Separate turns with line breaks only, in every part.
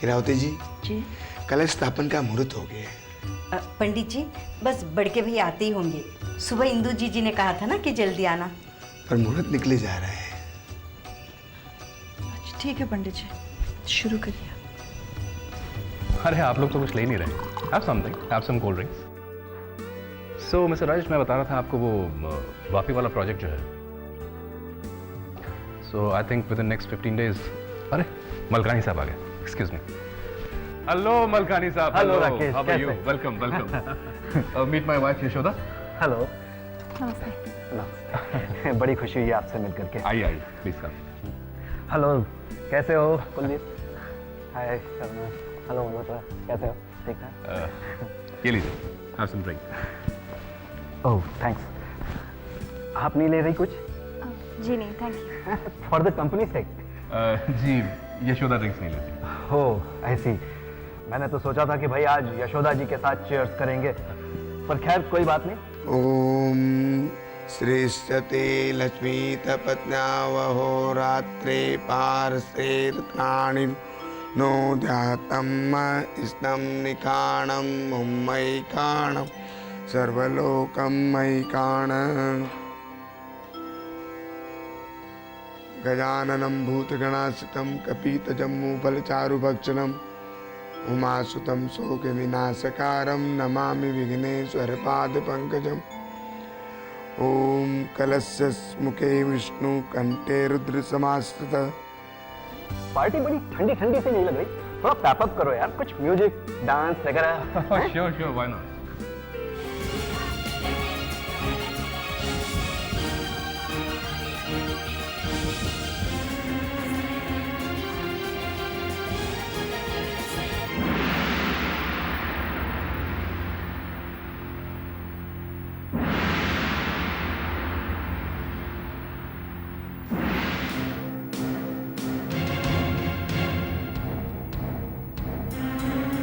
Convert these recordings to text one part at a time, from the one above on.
किरावती जी,
जी
कलश स्थापन का मुहूर्त हो गया है।
पंडित जी, बस बड़के भैया आते ही होंगे। सुबह इंदू जी ने कहा था ना कि जल्दी आना।
पर मुहूर्त निकले जा रहा है।
अच्छा ठीक है पंडित जी, शुरू करिए।
अरे आप लोग तो कुछ ले नहीं रहे। Have something, have some cold drinks. So mister Rajesh, मैं बता रहा था आपको वो वापी वाला प्रोजेक्ट जो है, so I think within next 15 days. अरे मलकानी साहब आ गए, एक्सक्यूज मी। हेलो मलकानी साहब।
Hello Rakesh,
how are you?
कैसे?
Welcome welcome. Meet my wife Yashoda.
Hello.
नमस्ते।
नमस्ते। बड़ी खुशी हुई आपसे मिल करके।
आइए आइए, प्लीज कम।
हेलो, कैसे हो कुलदीप? हाय शर्मा। हेलो मल्होत्रा, कैसे हो? ठीक है।
ये लीजिए, have some drink.
Oh thanks. आप नहीं ले रही कुछ?
जी नहीं, thank you.
For the company sake.
जी, यशोदा ड्रिंक्स नहीं लेती।
हो ऐसी। मैंने तो सोचा था कि भाई आज यशोदा जी के साथ चीयर्स करेंगे, पर खैर कोई बात नहीं।
ओम श्रेष्ठते लक्ष्मी तपत्न्यावहो रात्रे पार्श्वेर्त्राणि नो ध्यातम स्नम निकाणम मुम्मैकाणम सर्वलोकम मैकाण गजाननं भूतगणासितं कपितजम्बूफलचारुभक्षणम् उमासुतं शोकविनाशकारं नमामि विघ्नेश्वरपादपङ्कजम्। ॐ कलशस्य मुखे विष्णु कंठे रुद्र समाश्रितः।
पार्टी बड़ी ठंडी ठंडी सी नहीं लग रही? थोड़ा पैप अप करो यार, कुछ म्यूजिक डांस वगैरह।
Sure sure, why not.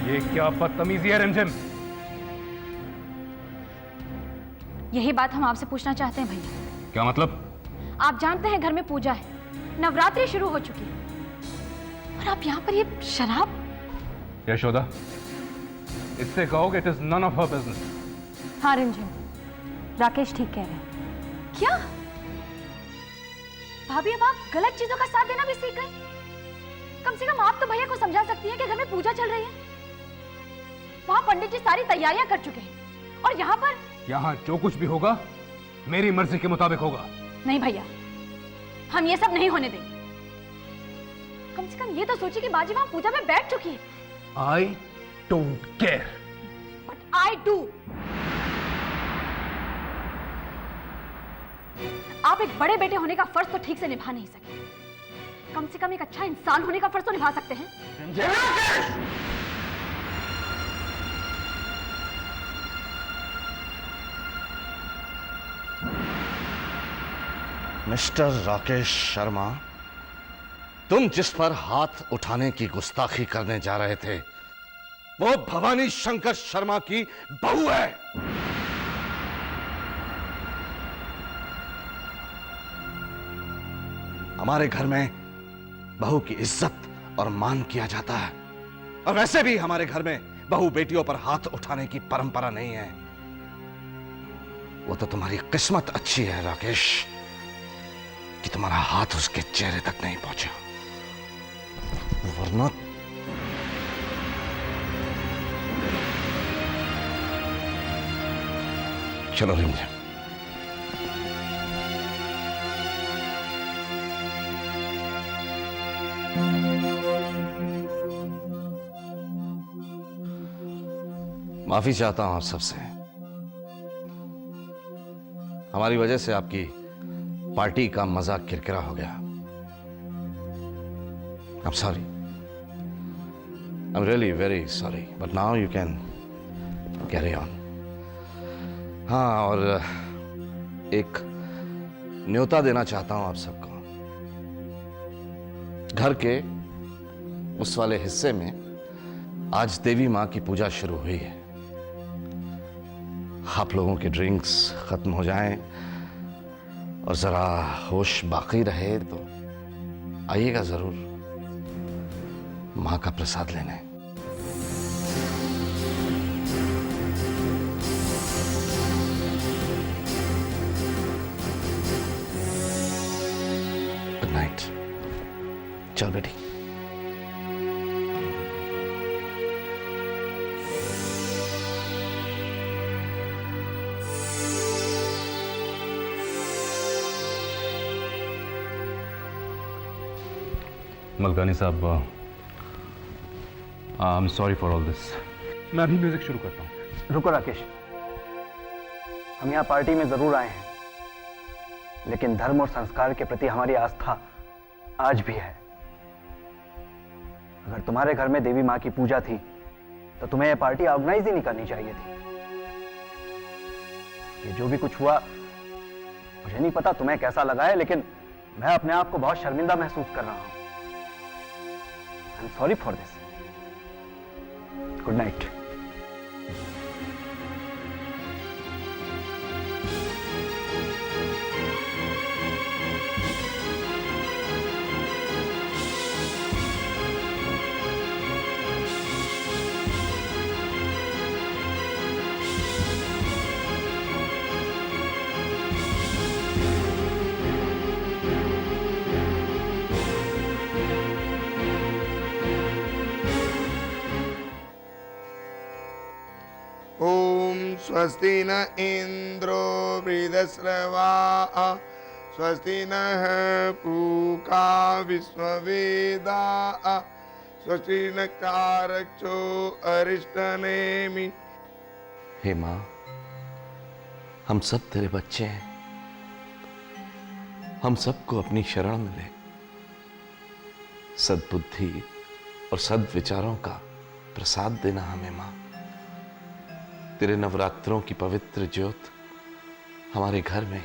ये क्या बदतमीजी है रिमझिम?
यही बात हम आपसे पूछना चाहते हैं भैया।
क्या मतलब?
आप जानते हैं घर में पूजा है, नवरात्रि शुरू हो चुकी है, और आप यहाँ पर ये शराब।
यशोदा, इससे कहोगे it is none of her business.
हाँ रिमझिम, राकेश ठीक कह रहे हैं। क्या भाभी, अब आप गलत चीजों का साथ देना भी सीख गए? कम से कम आप तो भैया को समझा सकती हैं कि घर में पूजा चल रही है। वहां पंडित जी सारी तैयारियां कर चुके हैं, और यहाँ पर
यहां जो कुछ भी होगा मेरी मर्जी के मुताबिक होगा।
नहीं भैया, हम ये सब नहीं होने देंगे। कम से कम ये तो सोचिए कि बाजी वहां पूजा में बैठ चुकी है।
I don't care.
But I do. आप एक बड़े बेटे होने का फर्ज तो ठीक से निभा नहीं सके, कम से कम एक अच्छा इंसान होने का फर्ज तो निभा सकते हैं।
मिस्टर राकेश शर्मा, तुम जिस पर हाथ उठाने की गुस्ताखी करने जा रहे थे वो भवानी शंकर शर्मा की बहू है। हमारे घर में बहू की इज्जत और मान किया जाता है, और वैसे भी हमारे घर में बहू बेटियों पर हाथ उठाने की परंपरा नहीं है। वो तो तुम्हारी किस्मत अच्छी है राकेश कि तुम्हारा हाथ उसके चेहरे तक नहीं पहुंचा, वरना चलो रिमझिम। माफी चाहता हूं आप सबसे। हमारी वजह से आपकी पार्टी का मजा किरकिरा हो गया। I'm sorry. I'm really very sorry. But now you can carry on. हाँ, और एक न्योता देना चाहता हूं आप सबको। घर के उस वाले हिस्से में आज देवी मां की पूजा शुरू हुई है। आप लोगों के ड्रिंक्स खत्म हो जाएं और जरा होश बाकी रहे तो आइएगा जरूर। मां का प्रसाद लेने। Good night. चल बेटी।
मलकानी साहब, आई am sorry for all this. मैं अभी म्यूजिक शुरू करता हूँ।
रुको राकेश, हम यहाँ पार्टी में जरूर आए हैं, लेकिन धर्म और संस्कार के प्रति हमारी आस्था आज भी है। अगर तुम्हारे घर में देवी माँ की पूजा थी तो तुम्हें यह पार्टी ऑर्गेनाइज ही नहीं करनी चाहिए थी। ये जो भी कुछ हुआ, मुझे नहीं पता तुम्हें कैसा लगा है, लेकिन मैं अपने आप को बहुत शर्मिंदा महसूस कर रहा हूं। I am sorry for this. Good night.
ॐ स्वस्ति न इन्द्रो वृद्धश्रवाः स्वस्ति नः पूषा विश्ववेदाः स्वस्ति नक्षारक्षो अरिष्टनेमि।
हे मां, हम सब तेरे बच्चे हैं, हम सबको अपनी शरण में ले। सद्बुद्धि और सद्विचारों का प्रसाद देना हमें मां। तेरे नवरात्रों की पवित्र ज्योत हमारे घर में,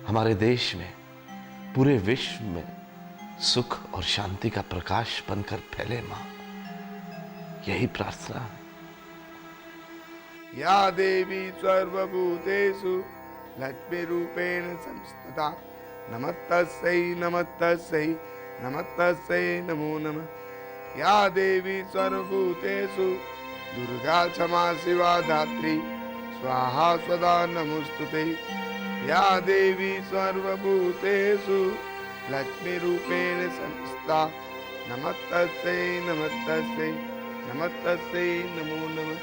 हमारे देश में, पूरे विश्व में सुख और शांति का प्रकाश बनकर फैले मां। यही प्रार्थना है।
या देवी सर्वभूतेषु लक्ष्मीरूपेण संस्थिता नमस्तस्यै नमस्तस्यै नमस्तस्यै नमो नमः। या देवी सर्वभूतेषु दुर्गा क्षमा शिवा धात्री स्वाहा स्वदा नमोस्तुते। या देवी सर्वभूतेषु लक्ष्मीरूपेण संस्थिता नमस्तस्यै नमस्तस्यै नमस्तस्यै नमो नमः।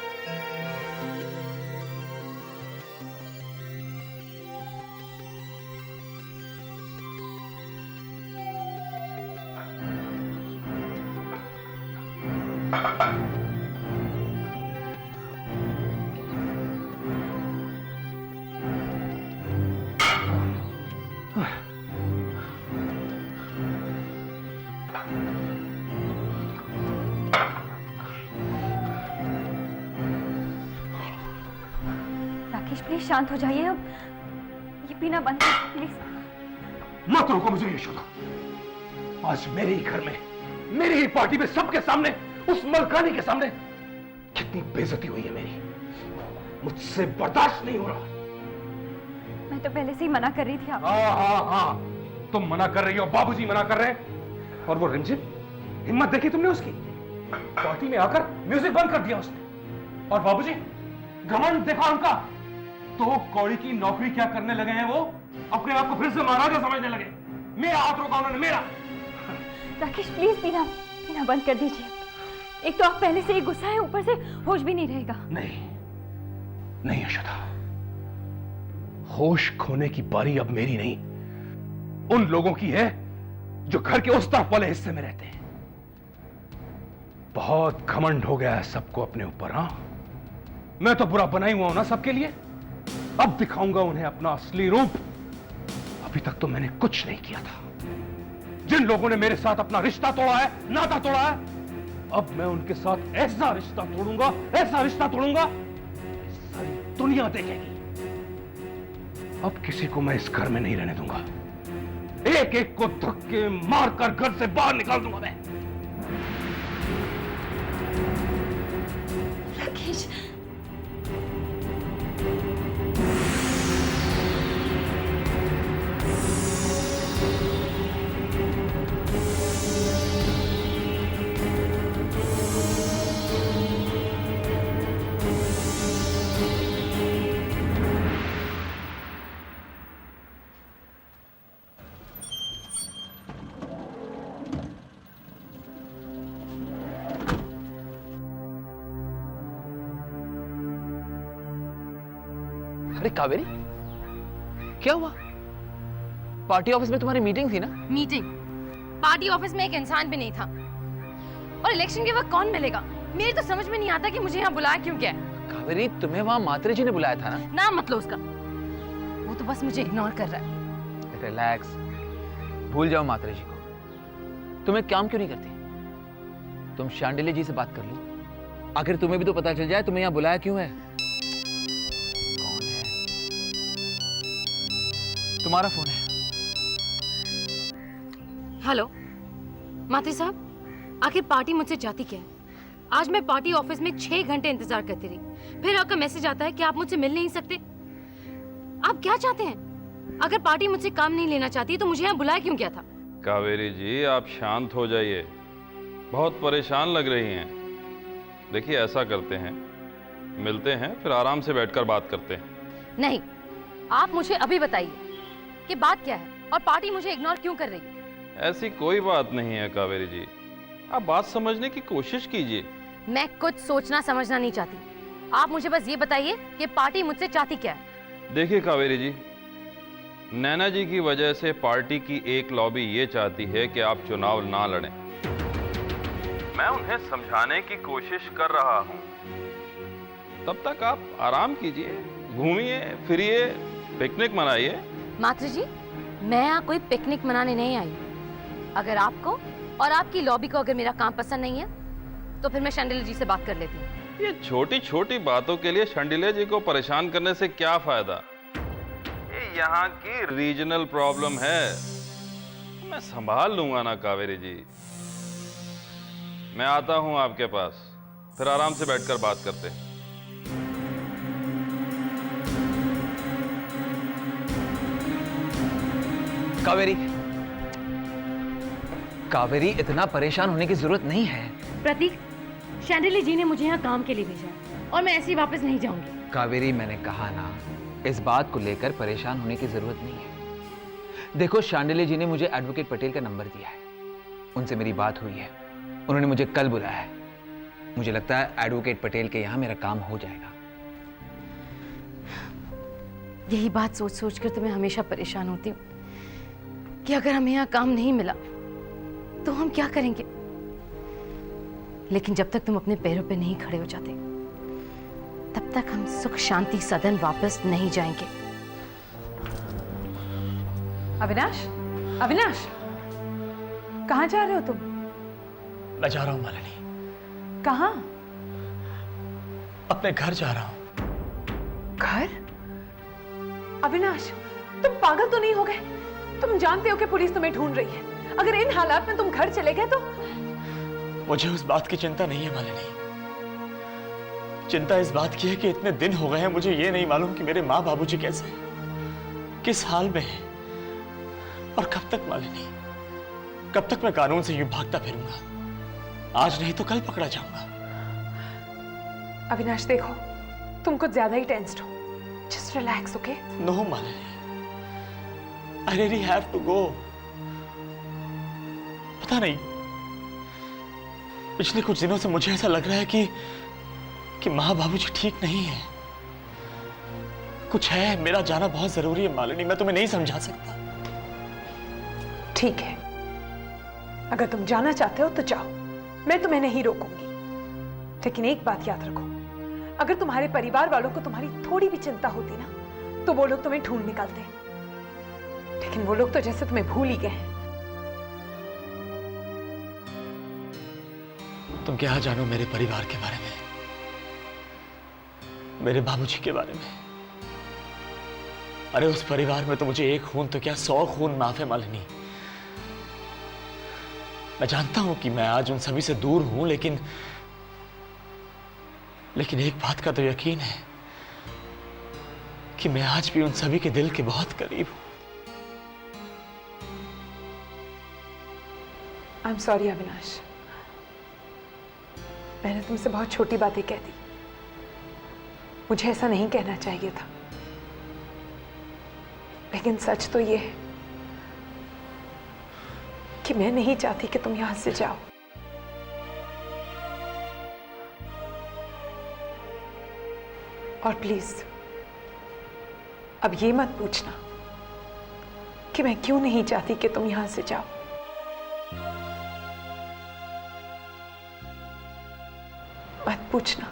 राकेश प्लीज शांत हो जाइए। अब ये पीना बंद करो प्लीज।
मत रोको मुझे यशोदा। आज मेरे ही घर में, मेरी ही पार्टी में, सबके सामने, उस मलकानी के सामने कितनी बेइज्जती हुई है मेरी। मुझसे बर्दाश्त नहीं हो रहा।
मैं तो पहले से ही मना कर रही थी।
हाँ, तुम मना कर रही हो, बाबूजी मना कर रहे हैं। और वो रिमझिम, हिम्मत देखी तुमने उसकी? पार्टी में आकर म्यूजिक बंद कर दिया उसने। और बाबूजी, घमंड देखा उनका। तो कौड़ी की नौकरी क्या करने लगे हैं वो? अपने आप को फिर से महाराजा समझने लगे। मेरा हाथ रोका उन्होंने, मेरा।
राकेश प्लीज पीना बंद कर दीजिए। एक तो आप पहले से ही गुस्सा है, ऊपर से होश भी नहीं रहेगा।
नहीं यशोदा, होश खोने की बारी अब मेरी नहीं, उन लोगों की है जो घर के उस तरफ वाले हिस्से में रहते हैं। बहुत घमंड हो गया है सबको अपने ऊपर। हाँ, मैं तो बुरा बना ही हुआ हूं ना सबके लिए। अब दिखाऊंगा उन्हें अपना असली रूप। अभी तक तो मैंने कुछ नहीं किया था। जिन लोगों ने मेरे साथ अपना रिश्ता तोड़ा है, नाता तोड़ा है, अब मैं उनके साथ ऐसा रिश्ता तोड़ूंगा, ऐसा रिश्ता तोड़ूंगा कि सारी दुनिया देखेगी। अब किसी को मैं इस घर में नहीं रहने दूंगा। एक एक को धक्के मारकर घर से बाहर निकाल दूंगा मैं।
राकेश,
अरे कावेरी, क्या हुआ? पार्टी ऑफिस में तुम्हारी मीटिंग थी ना?
मीटिंग? पार्टी ऑफिस में एक इंसान भी नहीं था। और इलेक्शन के वक्त कौन मिलेगा? मेरी तो समझ में नहीं आता कि मुझे यहाँ बुलाया क्यों गया है।
कावेरी, तुम्हें वहां मात्रे जी ने बुलाया था ना?
नाम मत लो उसका, वो तो बस मुझे इग्नोर कर रहा है।
रिलैक्स, भूल जाओ मात्रे जी को। तुम एक काम क्यों नहीं करती? तुम शांडिल्य जी से बात कर लो। आखिर तुम्हें भी तो पता चल जाए तुम्हें यहाँ बुलाया क्यों है। कौन है? तुम्हारा फोन है।
हेलो मात्री साहब, आखिर पार्टी मुझसे चाहती क्या है? आज मैं पार्टी ऑफिस में 6 घंटे इंतजार करती रही, फिर आपका मैसेज आता है कि आप मुझसे मिल नहीं सकते। आप क्या चाहते हैं? अगर पार्टी मुझसे काम नहीं लेना चाहती तो मुझे यहाँ बुलाया क्यों गया था?
कावेरी जी, आप शांत हो जाइए, बहुत परेशान लग रही हैं। देखिए, ऐसा करते हैं, मिलते हैं, फिर आराम से बैठकर बात करते हैं।
नहीं, आप मुझे अभी बताइए कि बात क्या है और पार्टी मुझे इग्नोर क्यों कर रही है?
ऐसी कोई बात नहीं है कावेरी जी, आप बात समझने की कोशिश कीजिए।
मैं कुछ सोचना समझना नहीं चाहती, आप मुझे बस ये बताइए कि पार्टी मुझसे चाहती क्या है।
देखिए कावेरी जी, नैना जी की वजह से पार्टी की एक लॉबी ये चाहती है कि आप चुनाव ना लड़ें। मैं उन्हें समझाने की कोशिश कर रहा हूं। तब तक आप आराम कीजिए, घूमिए फिरिए, पिकनिक मनाइए।
मात्र जी, मैं यहाँ कोई पिकनिक मनाने नहीं आई। अगर आपको और आपकी लॉबी को अगर मेरा काम पसंद नहीं है तो फिर मैं शांडिल्य जी से बात कर लेती हूँ।
ये छोटी छोटी बातों के लिए शांडिल्य जी को परेशान करने से क्या फायदा? ये यहाँ की रीजनल प्रॉब्लम है, मैं संभाल लूंगा ना कावेरी जी। मैं आता हूं आपके पास, फिर आराम से बैठकर बात करते हैं।
कावेरी, कावेरी, इतना परेशान होने की जरूरत नहीं है।
प्रतीक, शांडिल्य जी ने मुझे यहाँ काम के लिए भेजा है और मैं ऐसे ही वापस नहीं जाऊंगी।
कावेरी, मैंने कहा ना, इस बात को लेकर परेशान होने की जरूरत नहीं है। देखो, शांडिल्य जी ने मुझे एडवोकेट पटेल का नंबर दिया है, उनसे मेरी बात हुई है, उन्होंने मुझे कल बुलाया है। मुझे लगता है एडवोकेट पटेल के यहां मेरा काम हो जाएगा।
यही बात सोच सोच कर तो मैं हमेशा परेशान होती हूँ कि अगर हमें यहाँ काम नहीं मिला तो हम क्या करेंगे। लेकिन जब तक तुम अपने पैरों पे नहीं खड़े हो जाते तब तक हम सुख शांति सदन वापस नहीं जाएंगे।
अविनाश, अविनाश, कहाँ जा रहे हो तुम?
मैं जा रहा हूं मालिनी।
कहाँ?
अपने घर जा रहा हूं।
घर? अविनाश, तुम पागल तो नहीं हो गए? तुम जानते हो कि पुलिस तुम्हें ढूंढ रही है। अगर इन हालात में तुम घर चले गए तो?
मुझे उस बात की चिंता नहीं है मालिनी। चिंता इस बात की है कि इतने दिन हो गए हैं, मुझे ये नहीं मालूम कि मेरे माँ बाबूजी कैसे, किस हाल में हैं और कब तक मालिनी, कब तक मैं कानून से यूं भागता फिरूंगा? आज नहीं तो कल पकड़ा जाऊंगा।
अविनाश देखो, तुम कुछ ज्यादा ही टेंस्ड हो। Just relax, okay?
No Malini, I really have to go. पता नहीं, पिछले कुछ दिनों से मुझे ऐसा लग रहा है कि माँ बाबूजी ठीक नहीं है। कुछ है, मेरा जाना बहुत जरूरी है मालिनी, मैं तुम्हें नहीं समझा सकता।
ठीक है, अगर तुम जाना चाहते हो तो जाओ, मैं तुम्हें नहीं रोकूंगी। लेकिन एक बात याद रखो, अगर तुम्हारे परिवार वालों को तुम्हारी थोड़ी भी चिंता होती ना तो वो लोग तुम्हें ढूंढ निकालते। लेकिन वो लोग तो जैसे तुम्हें भूल ही गए हैं।
तुम क्या जानो मेरे परिवार के बारे में, मेरे बाबूजी के बारे में? अरे उस परिवार में तो मुझे एक खून तो क्या 100 खून माफ है मालिनी। मैं जानता हूं कि मैं आज उन सभी से दूर हूं, लेकिन एक बात का तो यकीन है कि मैं आज भी उन सभी के दिल के बहुत करीब हूं।
आई एम सॉरी अविनाश, मैंने तुमसे बहुत छोटी बातें कह दी। मुझे ऐसा नहीं कहना चाहिए था, लेकिन सच तो ये है कि मैं नहीं चाहती कि तुम यहां से जाओ। और प्लीज अब ये मत पूछना कि मैं क्यों नहीं चाहती कि तुम यहां से जाओ। मत पूछना।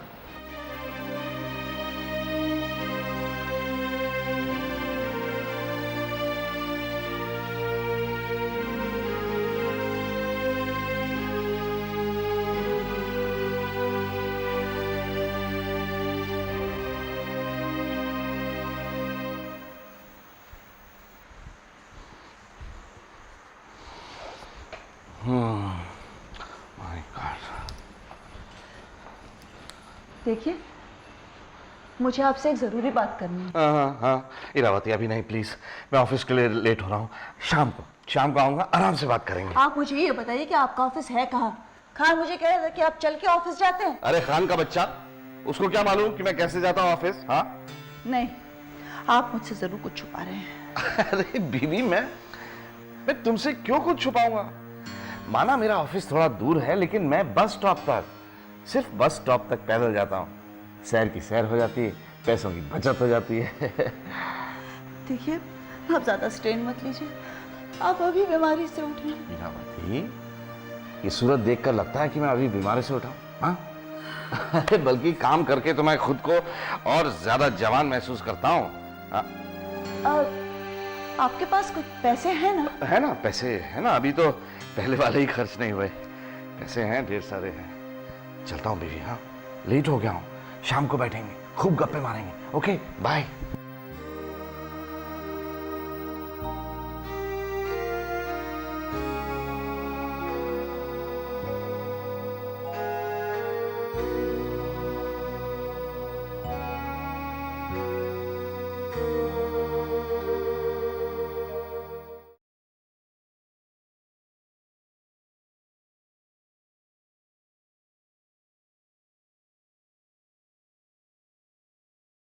My God.
देखिए, मुझे आपसे एक जरूरी बात करनी है।
हाँ, इरावती अभी नहीं प्लीज, मैं ऑफिस के लिए लेट हो रहा हूँ। शाम को आऊंगा, आराम से बात करेंगे।
आप मुझे ये बताइए कि आपका ऑफिस है कहाँ? खान मुझे कह रहा था कि आप चल के ऑफिस जाते हैं।
अरे खान का बच्चा, उसको क्या मालूम कि मैं कैसे जाता हूँ ऑफिस? हाँ
नहीं, आप मुझसे जरूर कुछ छुपा रहे हैं।
अरे बीवी, मैं तुमसे क्यों कुछ छुपाऊंगा? माना मेरा ऑफिस थोड़ा दूर है, लेकिन मैं बस स्टॉप तक, सिर्फ बस स्टॉप तक पैदल जाता हूँ। सैर की सैर हो जाती है, पैसों की बचत हो जाती है।
देखिए, आप ज्यादा स्ट्रेन मत लीजिए, आप अभी बीमारी से उठे।
इरावती, ये सूरत देखकर लगता है कि मैं अभी बीमारी से उठा हूँ? हाँ? अरे बल्कि काम करके तो मैं खुद को और ज्यादा जवान महसूस करता हूँ।
आपके पास कुछ पैसे हैं ना?
है ना, पैसे है ना, अभी तो पहले वाले ही खर्च नहीं हुए। पैसे हैं, ढेर सारे हैं। चलता हूँ बीवी, हाँ लेट हो गया हूँ। शाम को बैठेंगे, खूब गप्पे मारेंगे। Okay bye.